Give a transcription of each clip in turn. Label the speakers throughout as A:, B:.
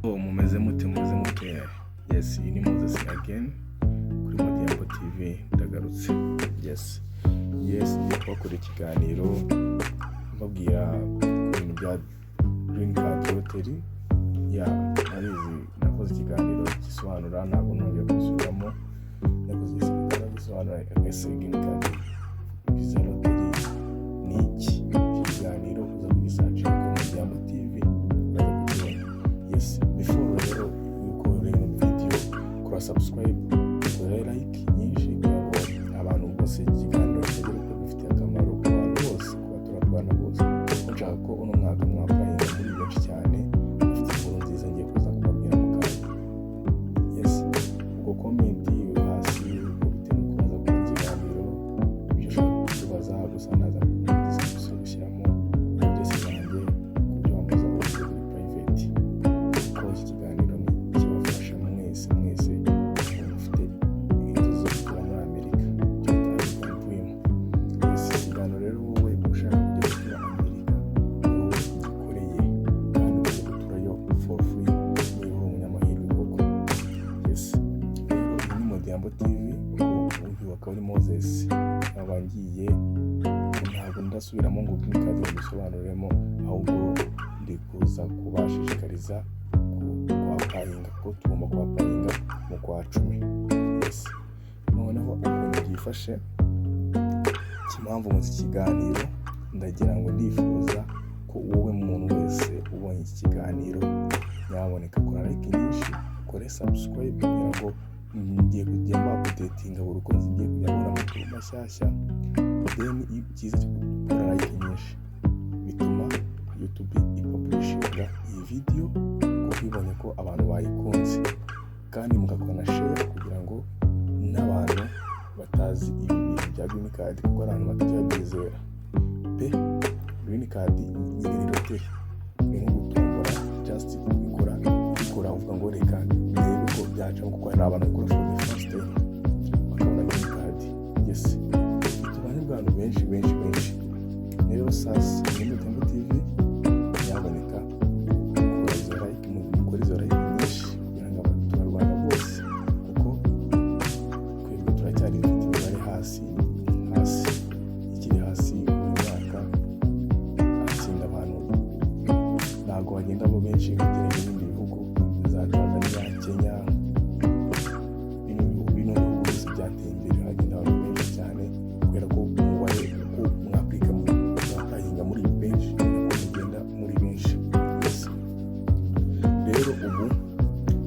A: Mumeze mute yes, iyi ni Moses again kuri Modiambo TV ndagarutse. Yes ngiye kubakora ikiganiro mbabwira ku bintu bya green card lottery. Narizi nakoze ikiganiro gisobanura, ntabwo nongeye kubisubiramo. Nakoze ikiganiro gisobanura green card visa lottery ni iki. Ikiganiro uza kugisacinga kuri Modiambo TV. Yes, before rero yuko uri mu video kora subscribe, kora like nyinshi kugira ngo abantu bose ikiganiro kigere ko gifite akamaro ku bantu bose, ku baturarwanda bose. Nshaka ko uno mwaka mwapayinga muri benshi cyane, ufite inkuru nziza ngiye kuza kubabwira mu kanya. Yes, ubwo comment hasi bite mukuza ku kiganiro, ibyo ushaka kubaza gusa naza gushyiramo adress yanjye kubyo wamaze kuri private. Iki kiganiro ni kibafasha mwese mufite inzu zo kuba muri Amerika cyangwa ikiganiro rero wowe ushaka kujya muri Amerika wowe ugikoreye kandi ugiye guturayo for free niba uri umunyamahirwe koko. Yes, rero iyi ni Modiambo TV, uyu akaba ari Moses. Nkaba ngiye ntabwo ndasubiramo ngo green card bisobanuremo, ahubwo ndi kuza kubashishikariza kwapayinga ko tugomba kwapayinga mu kwa 10. Yes, noneho ukuntu byifashe impamvu mu kiganiro ndagira ngo ndifuza ko wowe muntu wese ubonye iki kiganiro nyaboneka kora like nyinshi, kore subscribe kugira ngo ngiye kujya updatinga buri uko ngiye kujya amakuru mashyashya. Then ibyiza cyo kora like nyinshi bituma YouTube ipublishinga iyi video bibonye ko abantu bayikunze, kandi mugakora na share kugira ngo n'abantu batazi ibi bintu bya green card kuko abantu batajya bizera green card ni lottery. Ni nko gutombora, just ikora uvuga ngo reka birebe ko byaca kuko hari abantu bakora for the first time bakabona green card. Yes, tubanye abantu benshi. Rero sasa ni Modiambo TV yaboneka kuri izo like nyinshi kugira ngo abaturarwanda bose, kuko twebwe turacyari dufite imibare hasi ikiri hasi buri mwaka. Atsinda abantu ntabwo bagendamo benshi nk'igere n'ibindi bihugu za Tanzania, Kenya, bino bihugu byose byateye imbere hagenda abantu benshi cyane kubera ko umubare uko mwapurika mwapayinga muri benshi mugenda muri benshi. Rero ubu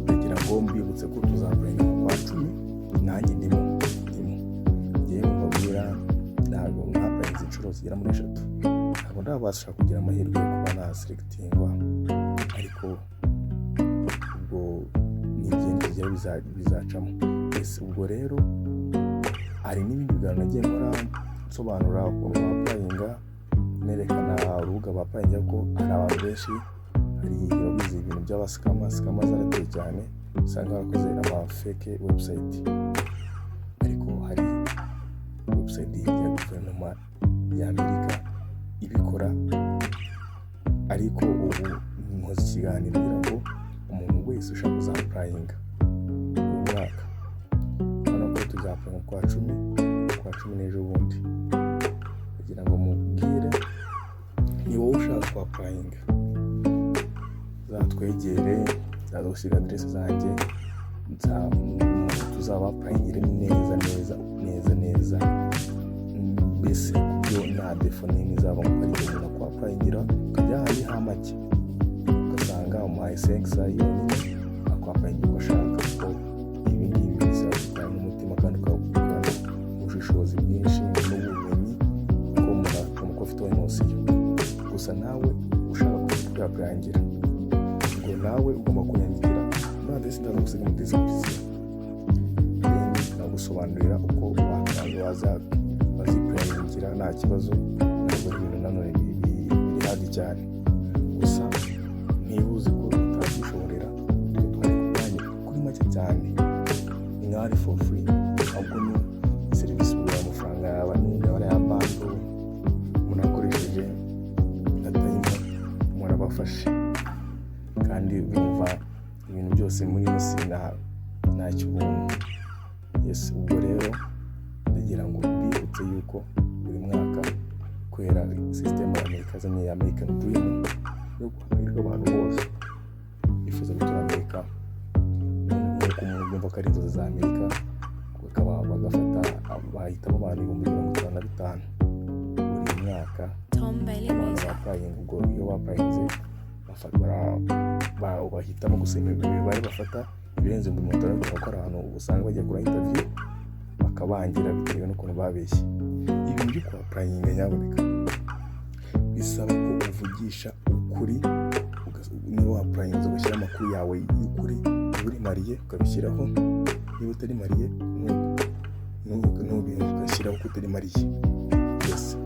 A: ndagira ngo mbibutse ko tuzapayinga mu kwa 10. nanjye ndimo ngiye mbabwira ntabwo mwapayinze inshuro zigera muri 3. ntabwo ndabasha kugira amahirwe yo kuba naselectingwa, ariko ubwo ni ibintu bizacamo. Ese ubwo rero hari n'ibindi biganiro nagiye nkora nsobanura ukuntu bapayinga, nerekana urubuga bapayinga ko hari abantu benshi, hari ababizi ibintu by'abasikama zarateye cyane, usanga barakoze fake website. Ariko hari website ya guverinoma ya Amerika ibikora. Ariko ubu nkoze ikiganiro kugira ngo umuntu wese ushaka kuzapayinga uyu mwaka, urabona ko tuzapayinga kwa 10 n'ejo bundi, kugira ngo mubwire ni wowe ushaka kwapayinga zatwegere, zadusiga adress zanjye, tuzabapayingire neza mbese kubyo nta defone zaba ngo ari umuntu kwapayingira ukajya ahandi hamake ugasanga umuhaye sensa yonyine akwapayingira uko ashaka. Kuko ibi ngibi bizabikora n'umutima kandi ukabukora ubushishozi bwinshi n'ubumenyi kuko umuntu afite emosiyo. Gusa nawe ushaka kuyapayingira ngo nawe ugomba kuyangira nta adress ndagusiga mu description, nagusobanurira uko wazipayingira nta kibazo. Ntabwo ibintu nanone biri hadi cyane, gusa niba uzi ko utabishoborera twari kubanya kuri make cyane nk'ari for free, ahubwo ni serivisi bwa amafaranga yaba ya banki umuntu akoresheje atayima umuntu abafashe. kandi bumva ibintu byose muri ino si nta kibuntu. Yes, ubwo rero ndagira ngo mbibutse yuko buri mwaka kubera sisitemu ya Amerika azanye ya American Dream yo guhahirwa abantu bose bifuza gutura Amerika, nk'uko mwumva ko ari inzozi za Amerika, bagafata bahitamo abantu 55,000 buri mwaka abantu bapayinga. Ubwo iyo bapayinze bahitamo gusema imibare bafata ibirenze 50,000 bakora ahantu usanga bajya kuri interview bakabangira bitewe n'ukuntu babeshye. Ibintu byo kwapayinga nyaboneka bisaba ko uvugisha ukuri, niba wapayinze ugashyira amakuru yawe y'ukuri, uri mariye ukabishyiraho, niba utari mariye ugashyiraho ko utari mariye. Yes,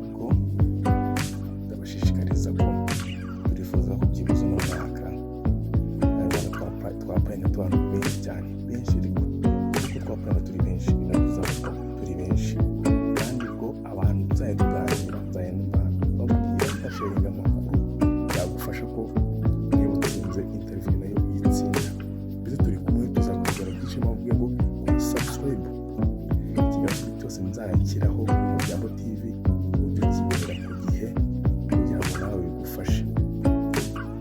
A: ubwo ndabashishikariza ko turifuza ko byibuze mu mwaka twapayinga abantu benshi cyane, benshi ariko twapayinga turi benshi, binavuza ko turi benshi, kandi ko abantu nzajya tuganira, nzajya babwira ndasharinga amakuru yagufasha ko niba utsinze interview nayo uyitsinda. Mbese turi kumwe tuzakubwira byinshi, bavuge ngo subscribe, ikiganiro cyose nzakiraho mu Jambo TV ujye ukibonera ku gihe kugira ngo nawe bigufashe.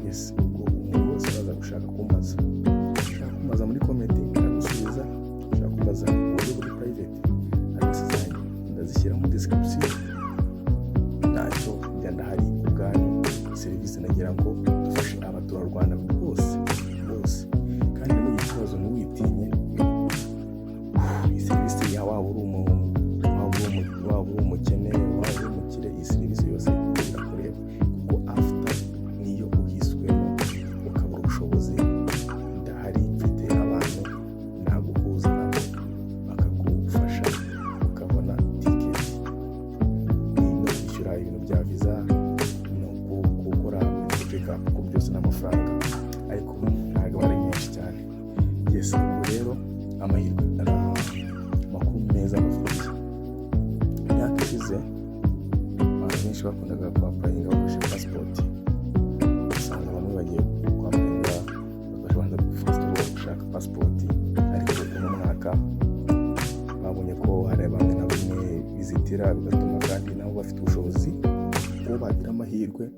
A: Yes, ubwo umuntu wese araza gushaka kumbaza muri comment ndagusubiza, ushaka kumbaza mu buryo buri private adress zanjye ndazishyira mu description. Ntacyo njya ndahari ubwanyu, serivisi nagira ngo dufashe abaturarwanda bose, kandi muri iki kibazo ntiwitinye. Iyi serivisi ya waba uri umukene, waba uri umukire, iyi serivisi yose irakureba, kuko after niyo uhiswemo ukabura ubushobozi, ndahari mfite abantu naguhuza nabo bakagufasha ukabona tiketi, no kwishyura ibintu bya visa, no gukora check up, kuko byose n'amafaranga, ariko ntabwo ari menshi cyane. Yes, ubwo rero amahirwe amakuru meza bafite. Imyaka ishize abantu benshi bakundaga kwapayinga bakoresheje passport, usanga bamwe bagiye kwapayinga bakabanza gushaka passport, ariko uno mwaka babonye ko hari bamwe na bamwe bizitira, bigatuma kandi nabo bafite ubushobozi ko bagira amahirwe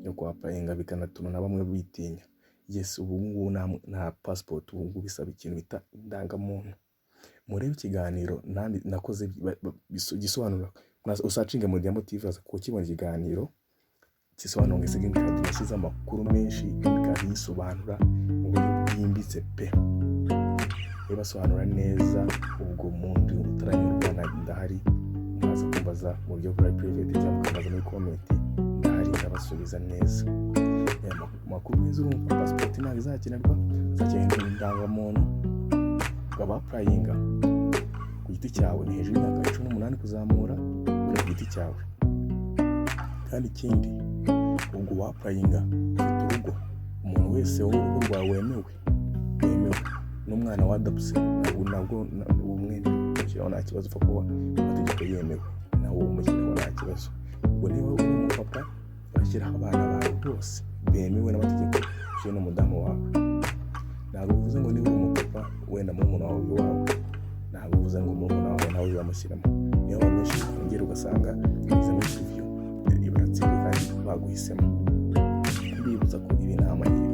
A: yo kwapayinga, bikanatuma na bamwe bitinya. Yes, ubu ngubu nta passport, ubu ngubu bisaba ikintu bita indangamuntu. Murebe ikiganiro nakoze gisobanura, usacinge mu Jambo TV ko kibona ikiganiro gisobanura ngo green card, nashyize amakuru menshi kandi yisobanura mu buryo bwimbitse pe, basobanura neza. Ubwo umuntu utaranyurwa ndahari, mwaza kumbaza mu buryo bwa private cyangwa ukambaza muri comment, ndahari ndabasubiza neza. Amakuru meza, urumva passport ntabwo izakenerwa, izakenerwa indangamuntu. Abapayinga ku giti cyawe ni hejuru y'imyaka 18 kuzamura, uri ku giti cyawe. Kandi ikindi, ubwo wapayinga ufite urugo, umuntu wese w'urugo rwawe wemewe n'umwana wadapse, nabwo umwe ushyiraho nta kibazo, upfa kuba amategeko yemewe nawo umushyiraho nta kibazo. Ubwo niba uri umupapa urashyiraho abana bawe bose bemewe n'amategeko, ushyire n'umudamu wawe. Ntabwo bivuze ngo niba uri umupapa wenda murumuna wawe ntabwo bivuze ngo murumuna wawe nawe uzamushyiramo. Niyo abantu benshi bongera ugasanga biza muri preview ibaratsinze kandi baguhisemo. Mbibutsa ko ibi nta mahirwe,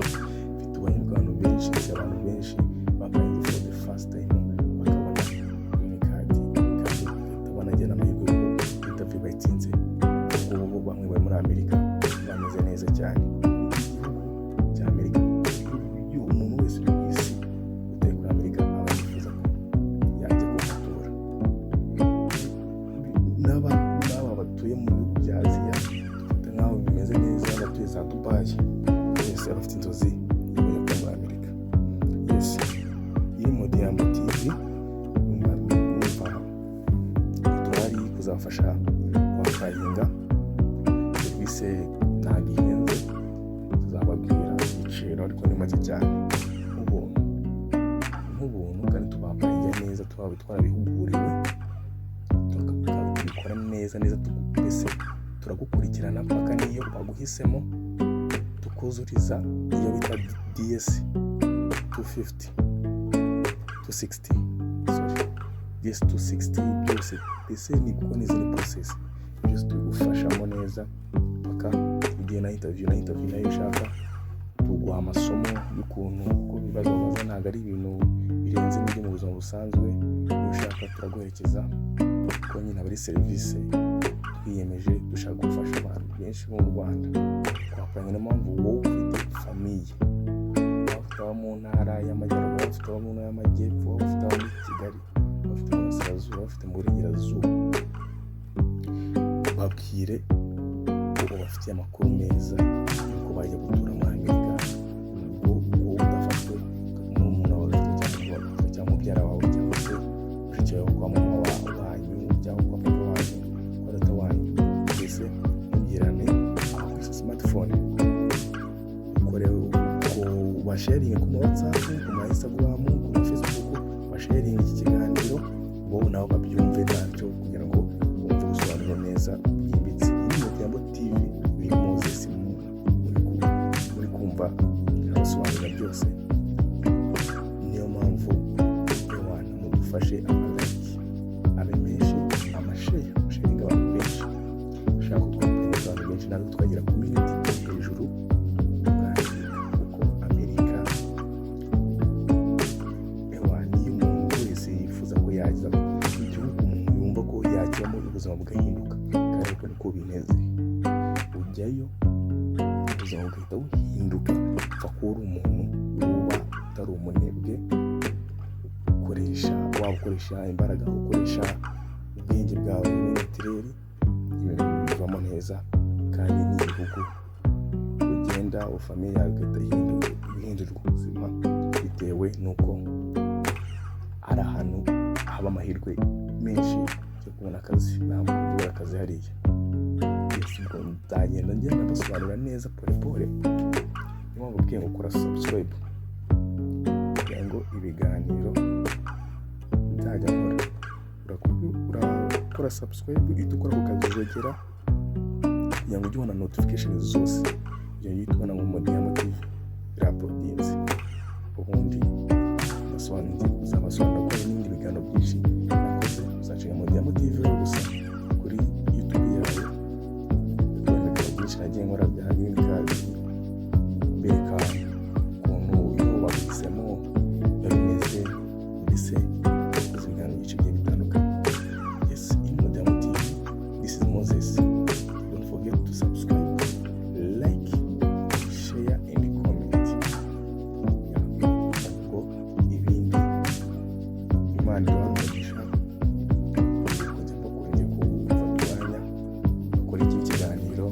A: mfite abantu benshi, abantu benshi bapayinze for the first time bakabona green card, kandi banagena amahirwe yo interview bayitsinze. Ubwo bamwe bari muri Amerika bameze neza cyane. Cya Amerika, umuntu wese uri ku isi utari kuri Amerika aba yifuza ko yajya kuhatura. N'aba batuye mu bihugu bya Aziya, dufata nk'aho bimeze neza, batuye za Dubai, wese aba afite inzozi yo kujya muri Amerika. Yes, iri mu Jambo TV, turari kuzafasha abapayinga. Serivisi ntabwo ihenze, tuzababwira igiciro ariko ni make cyane, nk'ubuntu, kandi tubapayinga neza, twarabihuguriwe, tukabikora neza, twese turagukurikirana mpaka niyo baguhisemo kuzuriza iyo bita DS 260 DS 260 byose mbese ni kuko n'izindi process byose tugufashamo neza paka igihe na interview nayo ushaka tuguha amasomo y'ukuntu uko ibibazo baza ntabwo ari ibintu birenze n'ibyo mu buzima busanzwe. Iyo ushaka turaguherekeza kuko nyine aba ari serivisi twiyemeje dushaka gufasha abantu benshi bo mu Rwanda. Twapanye niyo mpamvu wowe ufite famiye, ufite abo mu ntara y'amajyaruguru, ufite abo mu ntara y'amajyepfo, ufite abo muri Kigali, ufite mu Burasirazuba, ufite mu Burengerazuba, babwire ko bafitiye amakuru meza y'uko bajya gutura muri Amerika. Wowe udafashwe n'umuntu wawe cyangwa mubyara wawe cyangwa se mushiki wawe kwa mama wanyu cyangwa kwa papa wanyu kwa data wanyu, mbese mubwirane abakoresha smartphone bikorewe ko basharinge ku WhatsApp, ku Instagram, ku Facebook, basharinge iki kiganiro bo nabo babyumve ntacyo kugira ngo bumve ubusobanuro neza bwimbitse. Iyi ni Jambo TV biri Moses muri kumva abasobanura byose. Niyo mpamvu abantu mudufashe amalike abe menshi, amashare musharinga abantu benshi, ushaka kutwumva abantu benshi natwe twagira community hejuru kuko Amerika niyo umuntu wese yifuza ko yaza igihugu umuntu yumva ko yakiramo ubuzima bugahinduka, kandi ariko niko bineze. Ujyayo ubuzima bugahita buhinduka, upfa kuba uri umuntu uba utari umunebwe, ukoresha imbaraga, ukoresha ubwenge bwawe n'imitireri, ibintu bivamo neza kandi n'igihugu ugenda famiye yawe igahita ihindurirwa ubuzima bitewe n'uko ari ahantu haba amahirwe menshi yo kubona akazi. Ntabwo kubura akazi hariya. Ubwo ndagenda basobanura neza pole. Niyo mpamvu ubwiye ngo ukora subscribe kugira ngo ibiganiro nzajya nkora urakora subscribe uhita ukora ukazogera kugira ngo ujye ubona notification zose iyo yitwa ngo Jambo TV rapodinze. Ubundi uzabasobanura ko hari n'ibindi biganiro byinshi nakoze uzacinga Jambo TV gusa kuri YouTube yawe. Byinshi nagiye nkora bya green card, bereka ukuntu iyo bahisemo bimeze, mbese ibiganiro byinshi bigiye bitandukanye. Yes, in Jambo TV, this is Moses. Don't forget to subscribe, like, share and comment. Ubwo ibindi Imana ibamugisha kujya bakurije kufatanya gukora iki kiganiro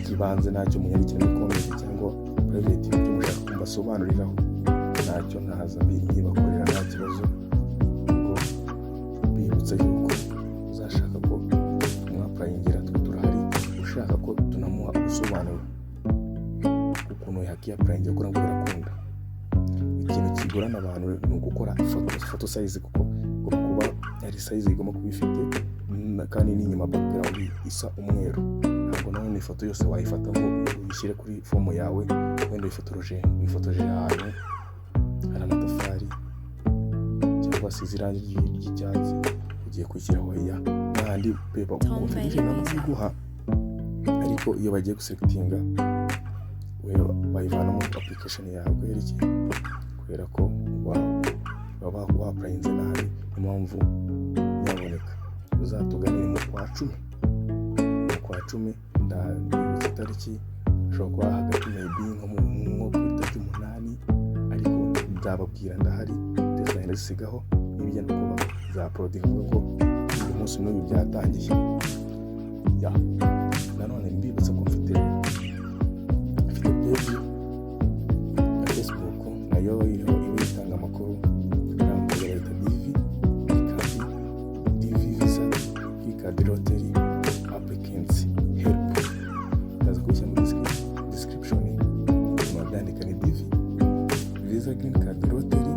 A: kibanze ntacyo munyandikira muri comment cyangwa private ibyo mushaka kumbasobanuriraho ntacyo ntaza mbibakorera nta kibazo. Ubwo bibutsa yuko uzashaka ko mwapurayingira twe turahari, ushaka ko tunamuha ubusobanuro ukuntu yakiyapurayingira kugira ngo birakunda. Ikintu kigorana abantu ni ugukora photo size kuko kuba ari size igomba kuba ifite kandi n'inyuma background isa umweru. Ntabwo nawe ni ifoto yose wayifata ngo uyishyire kuri fomu yawe wenda wifotoje ahantu hari amatafari cyangwa se irangi ry'icyatsi ugiye kwishyiraho ya n'ahandi paper configuration n'amaziguha. Ariko iyo bagiye guselectinga bayivana muri application yawe kubera ko baba wapurayinze nabi. Niyo mpamvu nyaboneka uzatuganire mu kwa cumi ndabibutsa itariki, ushobora kuba hagati maybe nko ku itariki 8, ariko nzababwira ndahari ndazagenda zisigaho n'ibijya no kuba za product kuko uyu munsi n'uyu byatangiye. Nanone mbibutsa ko mfite page ya Facebook nayo iriho ibitanga amakuru kugira leta DV visa ikadi lottery applicants help. Ndaza kubishyira muri description mwabyandika ni DV visa green card lottery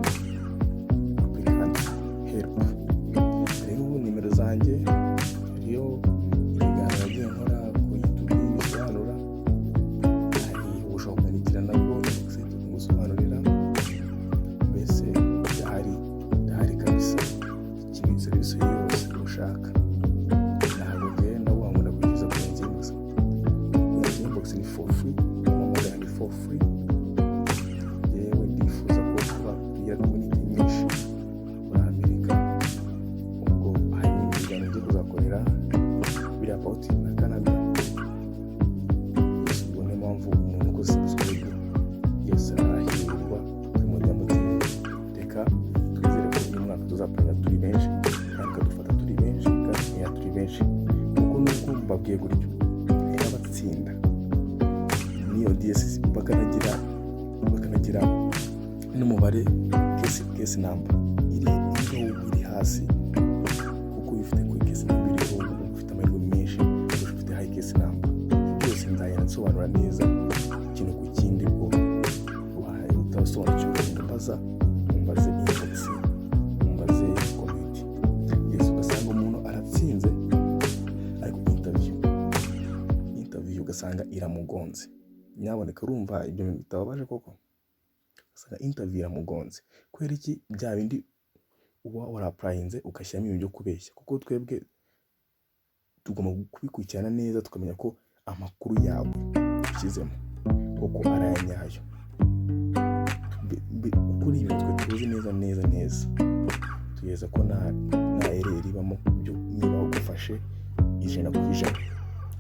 A: applicants help. Hariho nimero zanjye, hariho ibiganiro nagiye nkora ku YouTube bisobanura, hariho bakanagira n'umubare case number iri hasi, kuko iyo ufite kuri case number iriho ufite amahirwe menshi kurusha ufite high case number. Byose nzagenda nsobanura neza ikintu ku kindi, bwo uhaye utasobanukiwe umbaze inbox, umbaze comment. Yesu ugasanga umuntu aratsinze ariko interview ugasanga iramugonze. Nyaboneka urumva ibyo bintu bitababaje koko? Ugasanga interview iramugonze kubera iki? Bya bindi uba warapurayinze ugashyiramo ibintu byo kubeshya, kuko twebwe tugomba kubikurikirana neza tukamenya ko amakuru yawe ushyizemo koko ari ayanyayo. Kuri ibi twe tuzi neza tugeza ko nta ereri ibamo, byo niba ugufashe 100%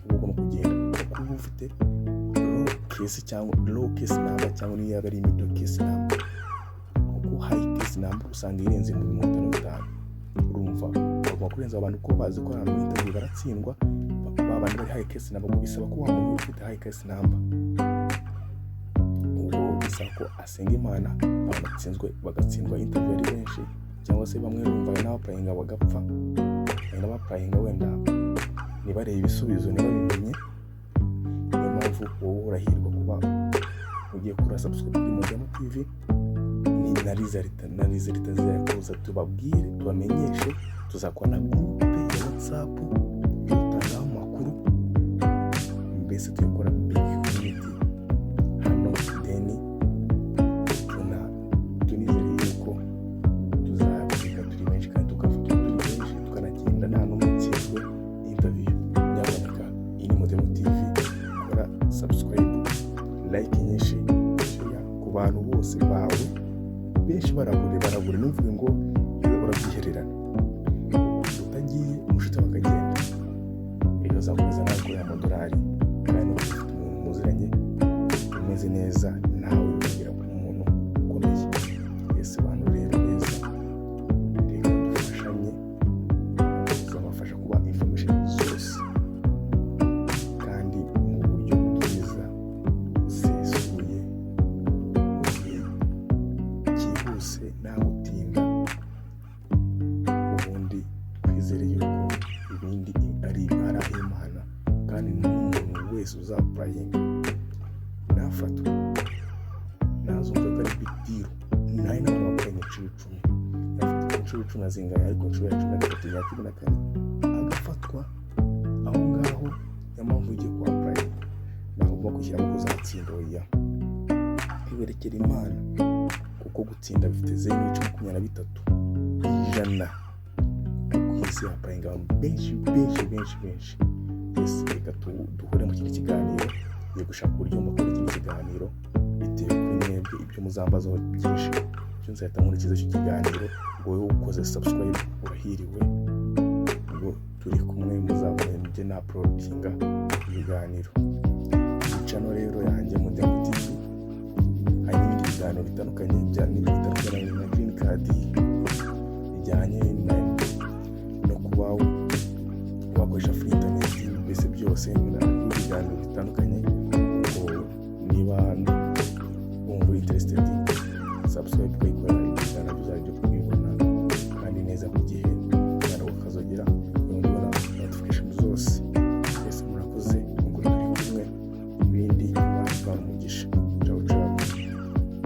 A: ugomba kugenda kuko ufite low case number cyangwa niyo yaba ari middle case number, kuko high case number usanga irenze mu 5. Urumva bagomba kurenza abantu ko bazi ko abantu interview baratsindwa, babandi bari high case number bisaba ko umuntu ufite high case number bisaba ko asenga Imana abantu bagatsindwa interview ari benshi, cyangwa se bamwe bumva n'abapayinga bagapfa, n'abapayinga wenda nibareba ibisubizo nibabimenye. Niyo mpamvu wowe urahirwa kuba ugiye kuri subscribe kuri Kinyaruwanda TV. Ni na result zizakuza, tubabwire tubamenyeshe, tuzakora na group ya WhatsApp tutangaho amakuru, mbese tuyakora big community hano. Then tunizere yuko tuzabika turi benshi kandi tukavuga turi benshi, tukanagenda nta n'umutsinzwe interview. Nyaboneka iyi ni Kinyaruwanda TV, kora subscribe, like nyinshi, share ku bantu bose bawe benshi barabure n'uvuge ngo urabyihererana, utagiye umushuti bakagenda rero zakomeza nako $100 kandi ufite umuntu muziranye umeze neza, nawe ugira ku muntu ukomeye. Yesu abantu rero neza, reka dufashanye tuzabafasha kuba information zose kandi mu buryo bwiza busesuye byihuse nta gutinda. Ubundi twizere yuko ibindi ari Imana, kandi n'umuntu wese uzapurayinga nafatwa nazumva ko ari big deal. Nari n'abapurayinga 10 yafata 10 azingaye, ariko 13 ya 14 agafatwa aho ngaho. Yampamvu ugiye kwa purayinga nagomba gushyiramo kuzatsinda oya, kwiberekera Imana, kuko gutsinda bifite 23% ku isi yapurayinga benshi. Yes, reka duhure mu kindi kiganiro, yo gushaka uburyo mbakora ikindi kiganiro bitewe kuri mwebwe ibyo muzambazaho byinshi. Cyo nzahita nkurikiza icyo kiganiro, wowe ukoze subscribe urahiriwe, ngo turi kumwe muzabona ibyo na uploadinga ibiganiro. Channel rero yanjye Kinyaruwanda TV hari n'ibindi biganiro bitandukanye bijyanye na green card, bijyanye no kuba wakoresha free internet, mbese byose n'ibiganiro bitandukanye. Niba wumva interested, subscribe kuyikora ibiganiro bizajya